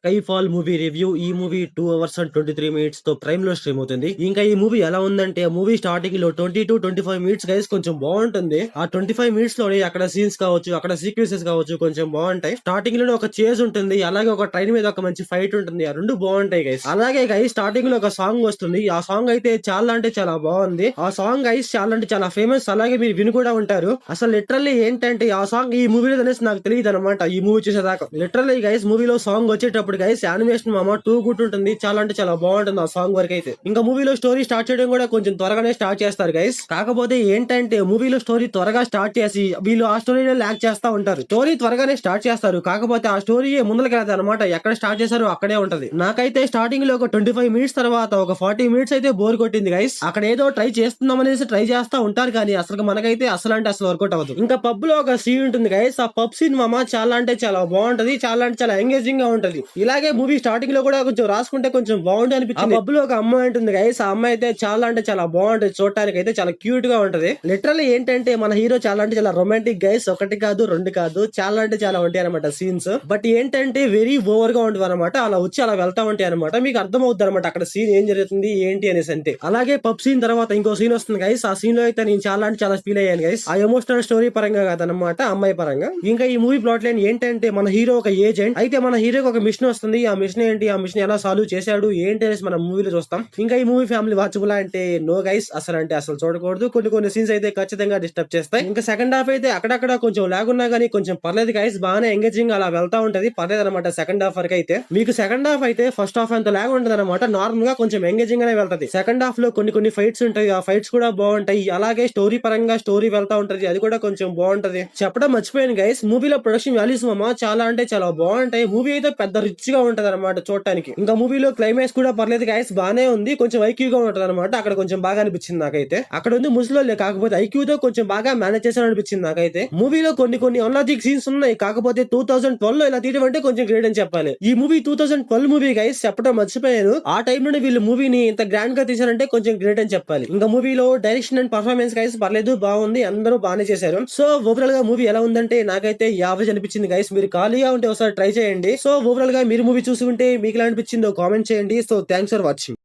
Sky fall movie review. ఈ movie 2 hours and 23 minutes తో prime లో స్ట్రీమ్ అవుతుంది. ఇంకా ఈ మూవీ ఎలా ఉందంటే మూవీ స్టార్టింగ్ లో 20 to 25 మినిట్స్ గైస్ కొంచెం బాగుంటుంది. ఆ 25 మినిట్స్ లోనే అక్కడ సీన్స్ కావచ్చు, అక్కడ సీక్వెన్సెస్ కావచ్చు కొంచెం బాగుంటాయి. స్టార్టింగ్ లోనే ఒక చేజ్ ఉంటుంది, అలాగే ఒక ట్రైన్ మీద ఒక మంచి ఫైట్ ఉంటుంది. ఆ రెండు బాగుంటాయి గైస్. అలాగే గైస్ స్టార్టింగ్ లో ఒక సాంగ్ వస్తుంది. ఆ సాంగ్ అయితే చాలా అంటే చాలా బాగుంది. ఆ సాంగ్ గైస్ చాలా అంటే చాలా ఫేమస్. అలాగే మీరు విని కూడా ఉంటారు. అసలు లిటరల్లీ ఏంటంటే ఆ సాంగ్ ఈ మూవీలో అనేసి నాకు తెలియదు అనమాట. ఈ మూవీ చూసేదాకా లిటరల్లీ గైస్ మూవీలో సాంగ్ వచ్చేటప్పుడు గైస్ యానిమేషన్ మామ టూ గుడ్ ఉంటుంది. చాలా అంటే చాలా బాగుంటుంది ఆ సాంగ్ వరకు అయితే. ఇంకా మూవీలో స్టోరీ స్టార్ట్ చేయడం కూడా కొంచెం త్వరగానే స్టార్ట్ చేస్తారు గైస్. కాకపోతే ఏంటంటే మూవీలో స్టోరీ త్వరగా స్టార్ట్ చేసి వీళ్ళు ఆ స్టోరీలో ల్యాక్ చేస్తా ఉంటారు. స్టోరీ త్వరగానే స్టార్ట్ చేస్తారు, కాకపోతే ఆ స్టోరీ ముందుకు రాదు అనమాట. ఎక్కడ స్టార్ట్ చేశారో అక్కడే ఉంటది. నాకైతే స్టార్టింగ్ లో ఒక 25 మినిట్స్ తర్వాత ఒక 40 మినిట్స్ అయితే బోర్ కొట్టింది గైస్. అక్కడ ఏదో ట్రై చేస్తున్నాం అనేసి ట్రై చేస్తా ఉంటారు, కానీ అసలు మనకైతే అసలు అంటే అసలు వర్కౌట్ అవ్వదు. ఇంకా పబ్ లో ఒక సీన్ ఉంటుంది గైస్. ఆ పబ్ సీన్ మామ చాలా అంటే చాలా బాగుంటది, చాలా అంటే చాలా ఎంగేజింగ్ గా ఉంటది. ఇలాగే మూవీ స్టార్టింగ్ లో కూడా కొంచెం రాసుకుంటే కొంచెం బాగుంటుంది అనిపించింది. పబ్ లో ఒక అమ్మాయి ఉంటుంది గైస్. ఆ అమ్మాయి అయితే చాలా అంటే చాలా బాగుంటది, చూడటానికి అయితే చాలా క్యూట్ గా ఉంటది. లిటరల్లీ ఏంటంటే మన హీరో చాలా అంటే చాలా రొమాంటిక్ గైస్. ఒకటి కాదు రెండు కాదు, చాలా అంటే చాలా ఉంటాయి అనమాట సీన్స్. బట్ ఏంటంటే వెరీ ఓవర్ గా ఉంటుంది అనమాట. అలా వచ్చి అలా వెళ్తా ఉంటాయి అనమాట. మీకు అర్థం అవుతుంది అనమాట అక్కడ సీన్ ఏం జరుగుతుంది ఏంటి అనేసి. అంతే. అలాగే పబ్ సీన్ తర్వాత ఇంకో సీన్ వస్తుంది గైస్. ఆ సీన్ లో అయితే నేను చాలా అంటే చాలా ఫీల్ అయ్యాను గైస్. ఆ ఎమోషనల్ స్టోరీ పరంగా కాదనమాట, అమ్మాయి పరంగా. ఇంకా ఈ మూవీ ప్లాట్ లైన్ ఏంటంటే మన హీరో ఒక ఏజెంట్ అయితే మన హీరోకి ఒక మిషన్ వస్తుంది. ఆ మిషన్ ఏంటి, ఆ మిషన్ ఎలా సాల్వ్ చేశాడు ఏంటి అనేసి మనం మూవీలో చూస్తాం. ఇంకా ఈ మూవీ ఫ్యామిలీ వాచబుల్ అంటే నో గైస్, అసలు అంటే అసలు చూడకూడదు. కొన్ని సీన్స్ అయితే ఖచ్చితంగా డిస్టర్బ్ చేస్తాయి. ఇంకా సెకండ్ హాఫ్ అయితే అక్కడక్కడ కొంచెం లాగ్ ఉన్నా కానీ కొంచెం పర్లేదు గైస్, బాగానే ఎంగేజింగ్ అలా వెళ్తా ఉంటది. పర్లేదు అనమాట సెకండ్ హాఫ్ వరకు అయితే. మీకు సెకండ్ హాఫ్ అయితే ఫస్ట్ హాఫ్ అంత లాగ్ ఉంటది అనమాట. నార్మల్ గా కొంచెం ఎంగేజింగ్ గానే వెళ్తది. సెకండ్ హాఫ్ లో కొన్ని ఫైట్స్ ఉంటాయి, ఆ ఫైట్స్ కూడా బాగుంటాయి. అలాగే స్టోరీ పరంగా స్టోరీ వెళ్తా ఉంటది, అది కూడా కొంచెం బాగుంటది. చెప్పడం మర్చిపోయాను గైస్, మూవీలో ప్రొడక్షన్ వాల్యూస్ మామ చాలా అంటే చాలా బాగుంటాయి. మూవీ అయితే పెద్ద రిచ్ గా ఉంటది అనమాట చూడటానికి. ఇంకా మూవీలో క్లైమాక్స్ కూడా పర్లేదు గైస్, బానే ఉంది. కొంచెం ఐక్యూ గా ఉంటది అనమాట. అక్కడ కొంచెం బాగా అనిపించింది నాకైతే. అక్కడ ఉంది ముసలోళ్ళే, కాకపోతే ఐక్యూ తో కొంచెం బాగా మేనేజ్ చేశారు అనిపించింది నాకైతే. మూవీలో కొన్ని అన్లాజిక్ సీన్స్ ఉన్నాయి, కాకపోతే 2012 లో ఇలా తీయడం అంటే కొంచెం గ్రేట్ అని చెప్పాలి. ఈ మూవీ 2012 మూవీ గైస్, చెప్పడం మర్చిపోయాను. ఆ టైం నుండి వీళ్ళు మూవీని ఇంత గ్రాండ్ గా తీశారంటే కొంచెం గ్రేట్ అని చెప్పాలి. ఇంకా మూవీలో డైరెక్షన్ అండ్ పర్ఫార్మెన్స్ గైస్ పర్లేదు, బాగుంది, అందరూ బాగానే చేశారు. సో ఓవరాల్ గా మూవీ ఎలా ఉందంటే నాకైతే యావరేజ్ అనిపించింది గైస్. మీరు ఖాళీగా ఉంటే ఒకసారి ట్రై చేయండి. సో ఓవరాల్ గా మీరు మూవీ చూసి ఉంటే మీకు ఎలా అనిపించిందో కామెంట్ చేయండి. So thanks for watching.